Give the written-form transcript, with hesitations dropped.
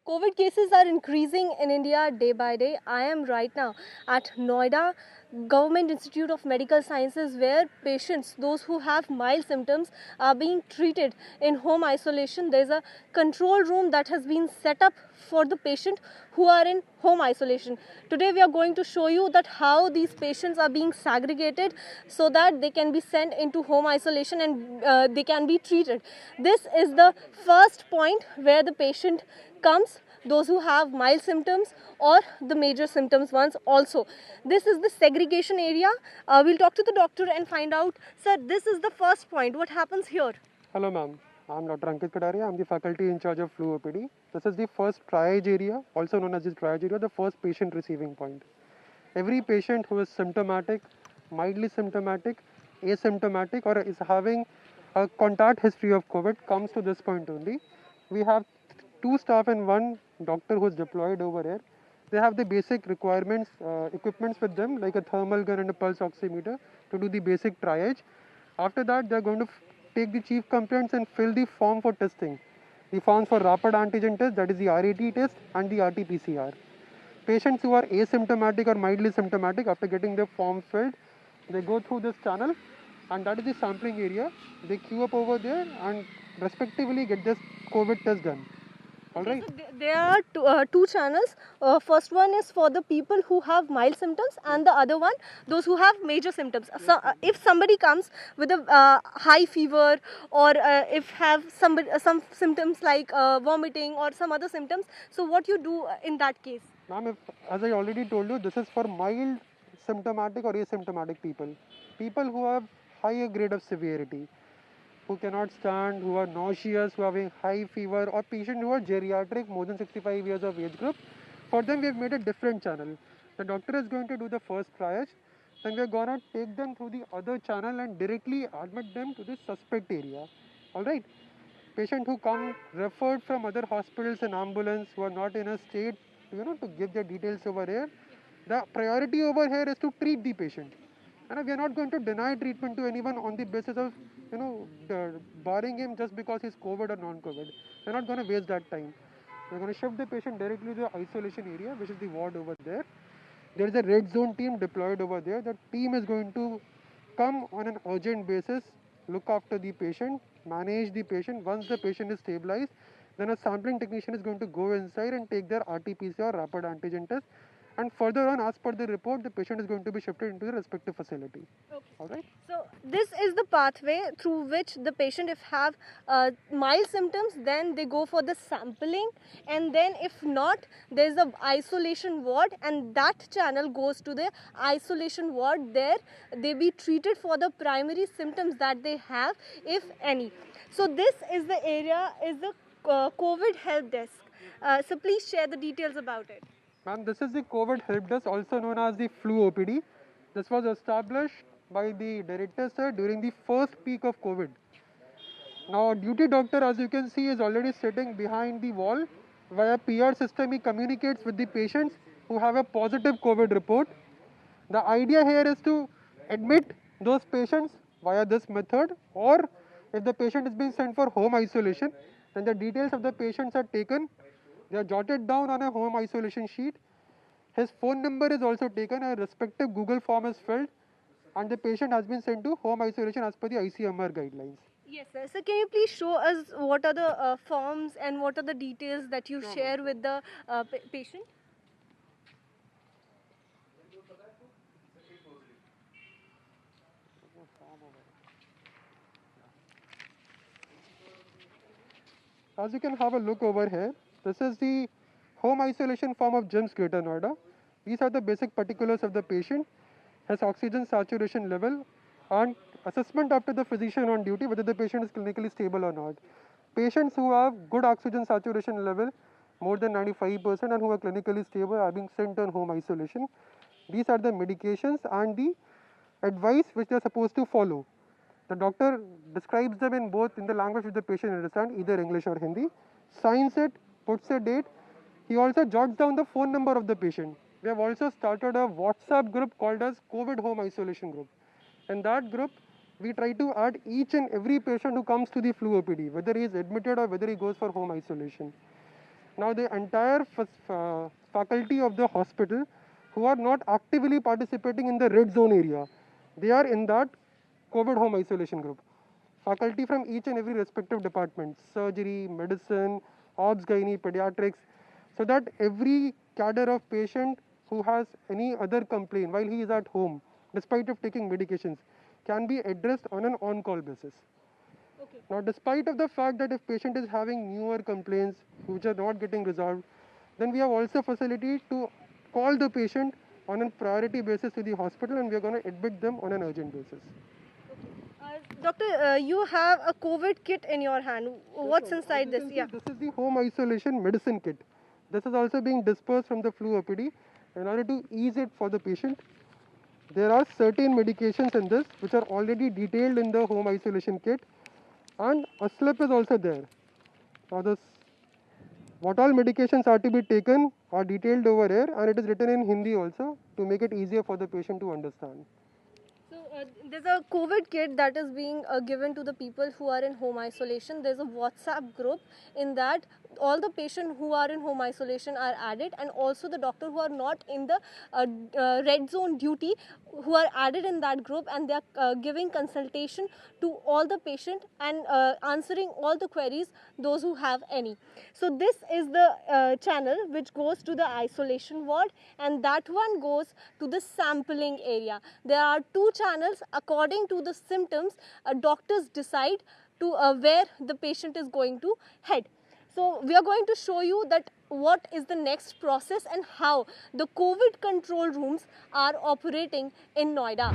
COVID cases are increasing in India day by day. I am right now at Noida Government Institute of Medical Sciences, where patients, those who have mild symptoms, are being treated in home isolation. There's a control room that has been set up for the patient who are in home isolation. Today we are going to show you that how these patients are being segregated so that they can be sent into home isolation and they can be treated. This is the first point where the patient comes, those who have mild symptoms or the major symptoms ones also. This is the segregation area. We'll talk to the doctor and find out. Sir, this is the first point. What happens here? Hello ma'am, I'm Dr. Ankit Kadaria. I'm the faculty in charge of flu OPD. This is the first triage area, also known as the triage area, the first patient receiving point. Every patient who is symptomatic, mildly symptomatic, asymptomatic or is having a contact history of COVID comes to this point only. We have two staff and one doctor who is deployed over here. They have the basic requirements, equipments with them like a thermal gun and a pulse oximeter to do the basic triage. After that, they are going to take the chief complaints and fill the form for testing. The forms for rapid antigen test, that is the RAT test, and the RT-PCR. Patients who are asymptomatic or mildly symptomatic, after getting their form filled, they go through this channel, and that is the sampling area. They queue up over there and respectively get this COVID test done. All Okay, right. so there are two channels. First one is for the people who have mild symptoms, and the other one, those who have major symptoms. So, if somebody comes with a high fever, or if have some symptoms like vomiting or some other symptoms, so what you do in that case? Ma'am, as I already told you, this is for mild symptomatic or asymptomatic people. People who have higher grade of severity, who cannot stand, who are nauseous, who are having high fever, or patients who are geriatric, more than 65 years of age group. For them, we have made a different channel. The doctor is going to do the first triage, then we are going to take them through the other channel and directly admit them to the suspect area. All right. Patient who come referred from other hospitals and ambulance who are not in a state, to give their details over here. The priority over here is to treat the patient, and we are not going to deny treatment to anyone on the basis of, barring him just because he's COVID or non-COVID. We're not going to waste that time. We're going to shift the patient directly to the isolation area, which is the ward over there. There is a red zone team deployed over there. The team is going to come on an urgent basis, look after the patient, manage the patient. Once the patient is stabilized, then a sampling technician is going to go inside and take their RT-PCR, rapid antigen test, and further on, as per the report, the patient is going to be shifted into the respective facility. Okay. All right. So this is the pathway through which the patient, if have mild symptoms, then they go for the sampling, and then if not, there is a isolation ward, and that channel goes to the isolation ward. There they be treated for the primary symptoms that they have, if any. So this is the area, is the COVID help desk. So please share the details about it. Ma'am, this is the COVID help desk, also known as the flu OPD. This was established by the director sir during the first peak of COVID. Now, duty doctor, as you can see, is already sitting behind the wall. Via PR system, he communicates with the patients who have a positive COVID report. The idea here is to admit those patients via this method, or if the patient is being sent for home isolation, then the details of the patients are taken. They are jotted down on a home isolation sheet. His phone number is also taken, a respective Google form is filled, and the patient has been sent to home isolation as per the ICMR guidelines. Yes, sir. So can you please show us what are the forms and what are the details that you share with the patient? As you can have a look over here, this is the home isolation form of GIMS Greater Noida. These are the basic particulars of the patient, his oxygen saturation level, and assessment after the physician on duty whether the patient is clinically stable or not. Patients who have good oxygen saturation level, more than 95%, and who are clinically stable are being sent on home isolation. These are the medications and the advice which they are supposed to follow. The doctor describes them in both in the language which the patient understands, either English or Hindi, signs it, puts a date. He also jots down the phone number of the patient. We have also started a WhatsApp group called as COVID Home Isolation Group. In that group, we try to add each and every patient who comes to the flu OPD, whether he is admitted or whether he goes for home isolation. Now the entire faculty of the hospital who are not actively participating in the red zone area, they are in that COVID home isolation group. Faculty from each and every respective department, surgery, medicine, obs, gynae, pediatrics, so that every cadre of patient who has any other complaint while he is at home, despite of taking medications, can be addressed on an on-call basis. Okay. Now, despite of the fact that if patient is having newer complaints which are not getting resolved, then we have also facility to call the patient on a priority basis to the hospital, and we are going to admit them on an urgent basis. Doctor, you have a COVID kit in your hand. What's inside this? Yeah. This is the home isolation medicine kit. This is also being dispersed from the flu OPD in order to ease it for the patient. There are certain medications in this which are already detailed in the home isolation kit, and a slip is also there. Now what all medications are to be taken are detailed over here, and it is written in Hindi also to make it easier for the patient to understand. So there's a COVID kit that is being given to the people who are in home isolation. There's a WhatsApp group. In that, all the patients who are in home isolation are added, and also the doctor who are not in the red zone duty who are added in that group, and they are giving consultation to all the patient and answering all the queries, those who have any. So this is the channel which goes to the isolation ward, and that one goes to the sampling area. There are two channels. According to the symptoms, doctors decide to where the patient is going to head. So we are going to show you that what is the next process and how the COVID control rooms are operating in Noida.